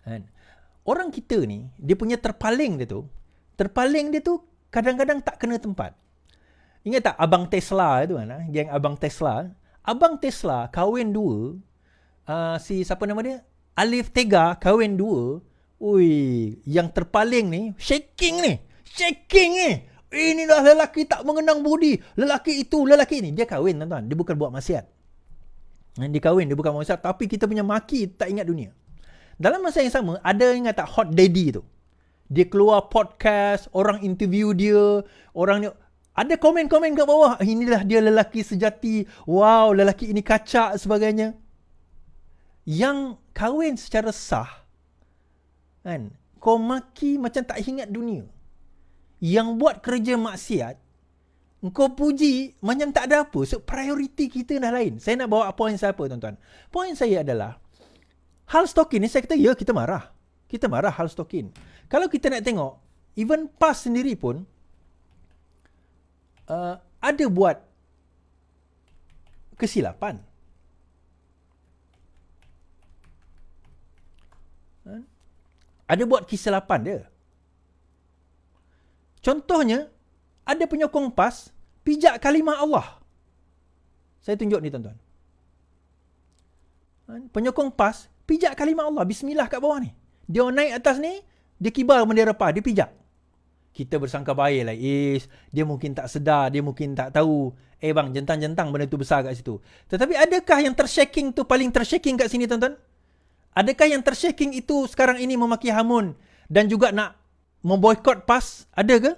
Kan? Orang kita ni, dia punya terpaling dia tu. Terpaling dia tu kadang-kadang tak kena tempat. Ingat tak Abang Tesla tu kan? Geng Abang Tesla. Abang Tesla kahwin dua. Siapa nama dia? Alif Tega kahwin dua. Ui, yang terpaling ni, shaking ni. Ini dah lelaki tak mengenang budi. Lelaki itu, lelaki ni. Dia kahwin tuan-tuan. Dia bukan buat maksiat. Dia kahwin, dia bukan buat maksiat. Tapi kita punya maki tak ingat dunia. Dalam masa yang sama, ada ingat tak Hot Daddy tu? Dia keluar podcast, orang interview dia. Orang ni, ada komen-komen kat bawah. Inilah dia lelaki sejati. Wow, lelaki ini kacak sebagainya. Yang kahwin secara sah. Kan? Kau maki macam tak ingat dunia. Yang buat kerja maksiat, kau puji macam tak ada apa. So, prioriti kita dah lain. Saya nak bawa poin saya apa, tuan-tuan? Poin saya adalah, hal stalking ni saya kata, ya kita marah. Kita marah hal stalking. Kalau kita nak tengok, even PAS sendiri pun, ada buat kesilapan. Ada buat kesilapan dia. Contohnya, ada penyokong PAS pijak kalimah Allah. Saya tunjuk ni tuan-tuan. Penyokong PAS pijak kalimah Allah. Bismillah kat bawah ni. Dia naik atas ni, dia kibar bendera PAS, dia pijak. Kita bersangka baik lah. Dia mungkin tak sedar, dia mungkin tak tahu. Bang, jentang-jentang benda tu besar kat situ. Tetapi adakah yang tershaking tu paling tershaking kat sini tuan-tuan? Adakah yang tershaking itu sekarang ini memaki hamun dan juga nak memboikot PAS? Ada ke?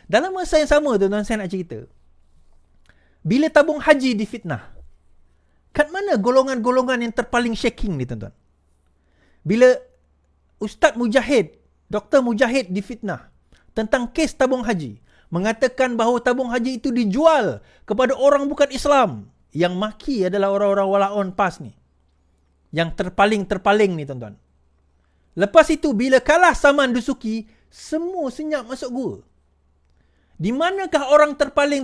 Dalam masa yang sama tuan-tuan, saya nak cerita. Bila tabung haji difitnah, kat mana golongan-golongan yang terpaling shaking ni tuan-tuan? Bila Ustaz Mujahid, Dr. Mujahid difitnah tentang kes tabung haji, mengatakan bahawa tabung haji itu dijual kepada orang bukan Islam. Yang maki adalah orang-orang walaun PAS ni. Yang terpaling ni tuan-tuan. Lepas itu, bila kalah Saman Dusuki, semua senyap masuk gua. Di manakah orang terpaling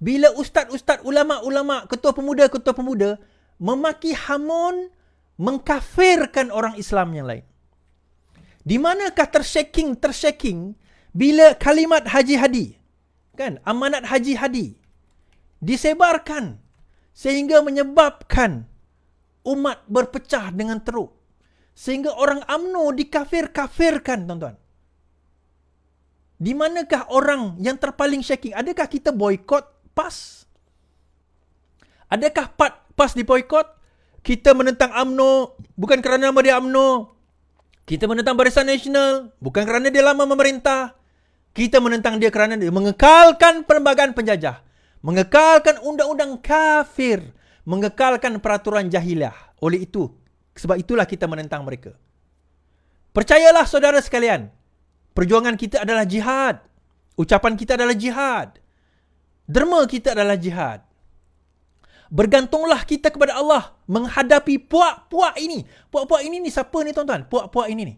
bila ustaz-ustaz, ulama-ulama, ketua pemuda memaki hamun, mengkafirkan orang Islam yang lain? Di manakah tershaking bila kalimat Haji Hadi, kan, amanat Haji Hadi disebarkan sehingga menyebabkan umat berpecah dengan teruk, sehingga orang UMNO dikafir-kafirkan tuan-tuan. Di manakah orang yang terpaling shaking? Adakah kita boykot PAS? Adakah PAS diboykot? Kita menentang UMNO bukan kerana nama dia UMNO. Kita menentang Barisan Nasional bukan kerana dia lama memerintah. Kita menentang dia kerana dia mengekalkan perlembagaan penjajah, mengekalkan undang-undang kafir, mengekalkan peraturan jahiliah. Oleh itu, sebab itulah kita menentang mereka. Percayalah saudara sekalian, perjuangan kita adalah jihad. Ucapan kita adalah jihad. Derma kita adalah jihad. Bergantunglah kita kepada Allah menghadapi puak-puak ini. Puak-puak ini ni siapa ni tuan-tuan? Puak-puak ini ni.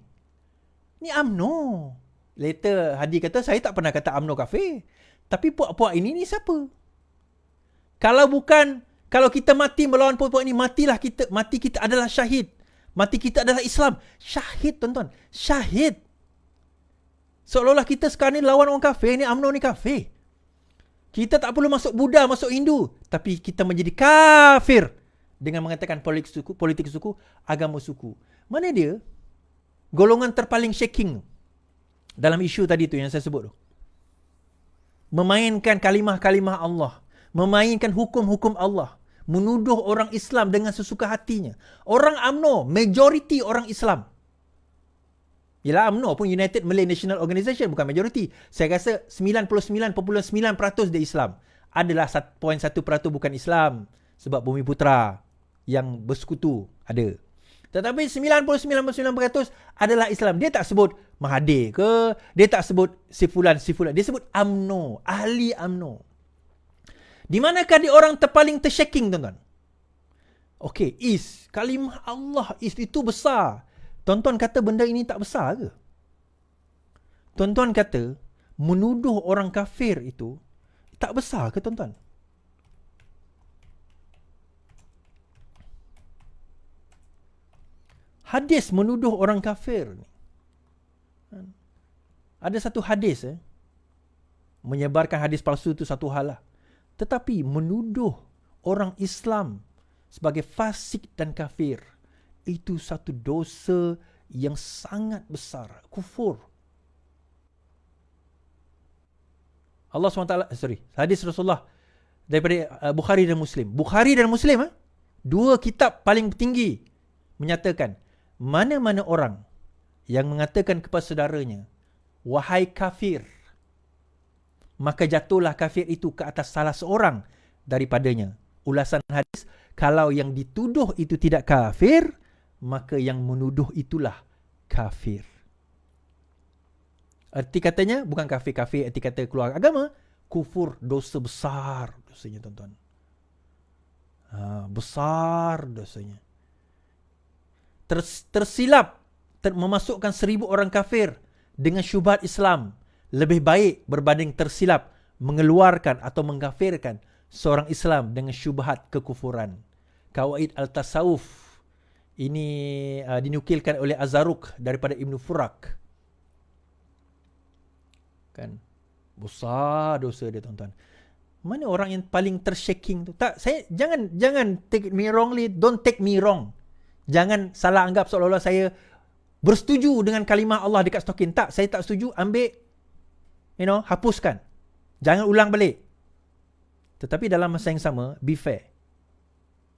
Ni UMNO. Later Hadi kata, saya tak pernah kata UMNO kafir. Tapi puak-puak ini ni siapa? Kalau kita mati melawan puak-puak ini, mati kita adalah syahid. Mati kita adalah Islam. Syahid tuan-tuan. Syahid. Seolah-olah kita sekarang ni lawan orang kafir, ni UMNO ni kafir. Kita tak perlu masuk Buddha, masuk Hindu, tapi kita menjadi kafir dengan mengatakan politik suku, agama suku. Mana dia? Golongan terpaling shaking dalam isu tadi tu yang saya sebut tu. Memainkan kalimah-kalimah Allah, memainkan hukum-hukum Allah, menuduh orang Islam dengan sesuka hatinya. Orang UMNO, majoriti orang Islam. Yelah, UMNO pun United Malay National Organisation, bukan majoriti. Saya rasa 99.9% dia Islam. Adalah 1.1% bukan Islam. Sebab Bumi Putra yang bersekutu ada. Tetapi 99.9% adalah Islam. Dia tak sebut Mahathir ke, dia tak sebut si fulan. Dia sebut UMNO, ahli UMNO. Di manakah dia orang terpaling tershaking, tuan-tuan? Okey, kalimah Allah itu besar. Tuan-tuan kata benda ini tak besar ke? Tuan-tuan kata menuduh orang kafir itu tak besar ke, tuan-tuan? Hadis menuduh orang kafir ni. Ada satu hadis menyebarkan hadis palsu itu satu hal lah. Tetapi menuduh orang Islam sebagai fasik dan kafir itu satu dosa yang sangat besar, kufur. Allah SWT, hadis Rasulullah daripada Bukhari dan Muslim. Bukhari dan Muslim, dua kitab paling tinggi menyatakan mana-mana orang yang mengatakan kepada saudaranya, wahai kafir, maka jatuhlah kafir itu ke atas salah seorang daripadanya. Ulasan hadis, kalau yang dituduh itu tidak kafir, maka yang menuduh itulah kafir. Erti katanya bukan kafir-kafir, erti kata keluar agama, kufur, dosa besar dosanya, tuan-tuan. Besar dosanya. Tersilap memasukkan 1,000 orang kafir dengan syubhat Islam lebih baik berbanding tersilap mengeluarkan atau mengkafirkan seorang Islam dengan syubhat kekufuran. Qawaid al-Tasawuf ini dinukilkan oleh Az-Zarruq daripada Ibn Furak. Kan? Besar dosa dia, tuan-tuan. Mana orang yang paling tershaking tu? Tak, saya jangan take me wrongly, don't take me wrong. Jangan salah anggap seolah-olah saya bersetuju dengan kalimah Allah dekat stokin. Tak, saya tak setuju, ambil, hapuskan. Jangan ulang balik. Tetapi dalam masa yang sama, be fair.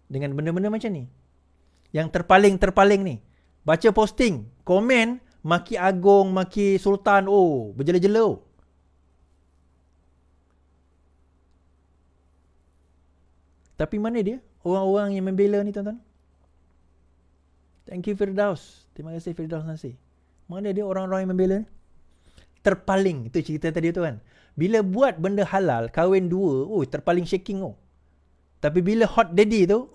Dengan benda-benda macam ni. Yang terpaling ni. Baca posting, komen, maki agung, maki sultan, berjela-jela. Tapi mana dia? Orang-orang yang membela ni, tuan-tuan? Thank you Firdaus. Terima kasih Firdaus Nasir. Mana dia orang-orang yang membela ni? Terpaling. Itu cerita tadi tu kan. Bila buat benda halal, kahwin dua, terpaling shaking. Tapi bila hot daddy tu,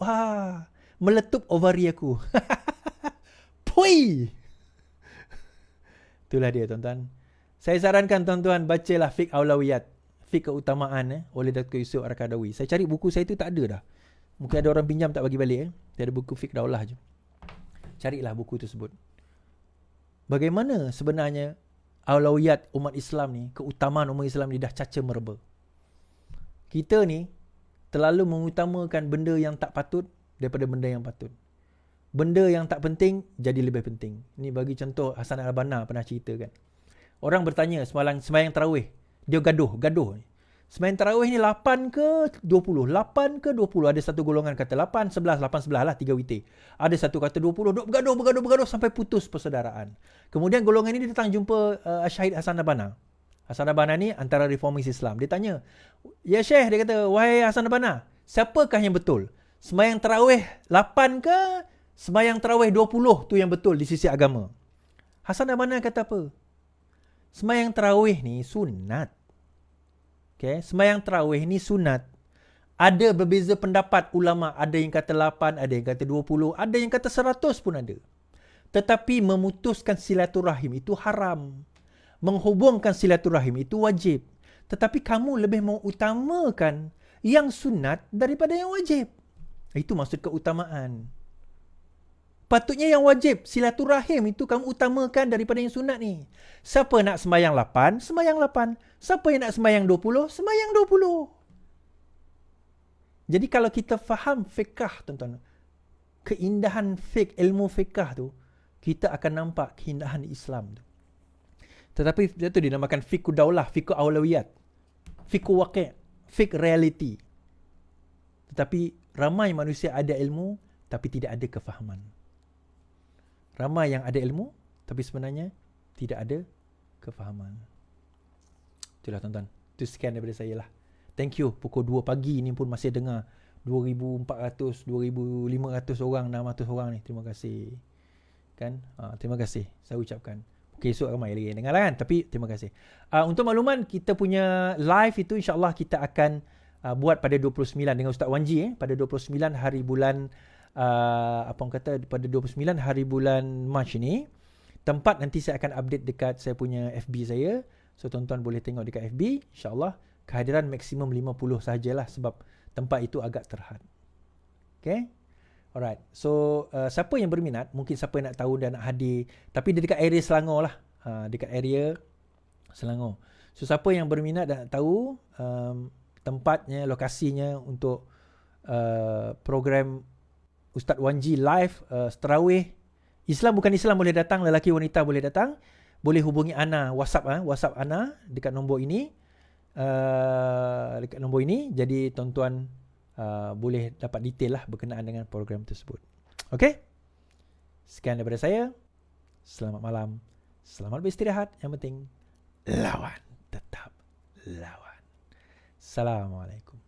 meletup ovari aku. Pui! Itulah dia, tuan-tuan. Saya sarankan tuan-tuan bacalah Fiqh Aulawiyat, Fiqh Keutamaan oleh Dr. Yusuf Ar-Qaradawi. Saya cari buku saya tu tak ada dah. Mungkin ada orang pinjam tak bagi balik. Dia ada buku Fiqh Daulah je. Carilah buku tersebut. Bagaimana sebenarnya aulawiyat umat Islam ni, keutamaan umat Islam ni dah caca merba. Kita ni terlalu mengutamakan benda yang tak patut daripada benda yang patut. Benda yang tak penting jadi lebih penting. Ni bagi contoh Hasan Al-Banna pernah cerita kan. Orang bertanya sembahyang tarawih, dia gaduh. Sembahyang tarawih ni 8 ke 20? 8 ke 20? Ada satu golongan kata 8, 11, 8, 11 lah, 3 witir. Ada satu kata 20, duk bergaduh sampai putus persaudaraan. Kemudian golongan ini datang jumpa Syahid Hasan Al-Banna. Hasan Al-Banna ni antara reformis Islam. Dia tanya, ya Syekh, dia kata, wahai Hasan Al-Banna, siapakah yang betul? Sembahyang tarawih 8 ke sembahyang tarawih 20 tu yang betul di sisi agama? Hasan Al-Banna kata apa? Sembahyang tarawih ni sunat. Okay, sembahyang tarawih ni sunat. Ada berbeza pendapat ulama. Ada yang kata 8, ada yang kata 20, ada yang kata 100 pun ada. Tetapi memutuskan silaturahim itu haram. Menghubungkan silaturahim itu wajib. Tetapi kamu lebih mengutamakan yang sunat daripada yang wajib. Itu maksud keutamaan. Patutnya yang wajib, silaturahim itu kamu utamakan daripada yang sunat ni. Siapa nak sembahyang 8, sembahyang 8. Siapa yang nak sembahyang 20, sembahyang 20. Jadi kalau kita faham fiqh, tuan-tuan, keindahan fiqh, ilmu fiqh tu, kita akan nampak keindahan Islam tu. Tetapi itu dinamakan fiqh daulah, fiqh aulawiyat, fiqh waqi', fiqh reality. Tetapi ramai manusia ada ilmu tapi tidak ada kefahaman. Ramai yang ada ilmu tapi sebenarnya tidak ada kefahaman. Itulah tuan-tuan. Itu sekian daripada saya lah. Thank you. Pukul 2 pagi ni pun masih dengar 2,400, 2,500 orang, 600 orang ni. Terima kasih. Kan? Terima kasih. Saya ucapkan. Okay, esok ramai lagi dengar lah kan. Tapi terima kasih. Untuk makluman, kita punya live itu insyaAllah kita akan buat pada 29 dengan Ustaz Wan Ji. Pada 29 hari bulan, apa orang kata, pada 29 hari bulan Mac ni. Tempat nanti saya akan update dekat saya punya FB saya. So tuan-tuan boleh tengok dekat FB. InsyaAllah kehadiran maksimum 50 sahajalah sebab tempat itu agak terhad. Okay. Alright. So siapa yang berminat, mungkin siapa yang nak tahu dan nak hadir, tapi dia dekat area Selangor lah. Dekat area Selangor. So siapa yang berminat dan nak tahu tempatnya, lokasinya untuk program Ustaz Wan Ji live tarawih. Islam bukan Islam boleh datang, lelaki wanita boleh datang. Boleh hubungi Ana, WhatsApp Ana dekat nombor ini. Jadi tuan-tuan boleh dapat detail lah berkenaan dengan program tersebut. Okey? Sekian daripada saya. Selamat malam. Selamat beristirahat. Yang penting lawan, tetap lawan. Assalamualaikum.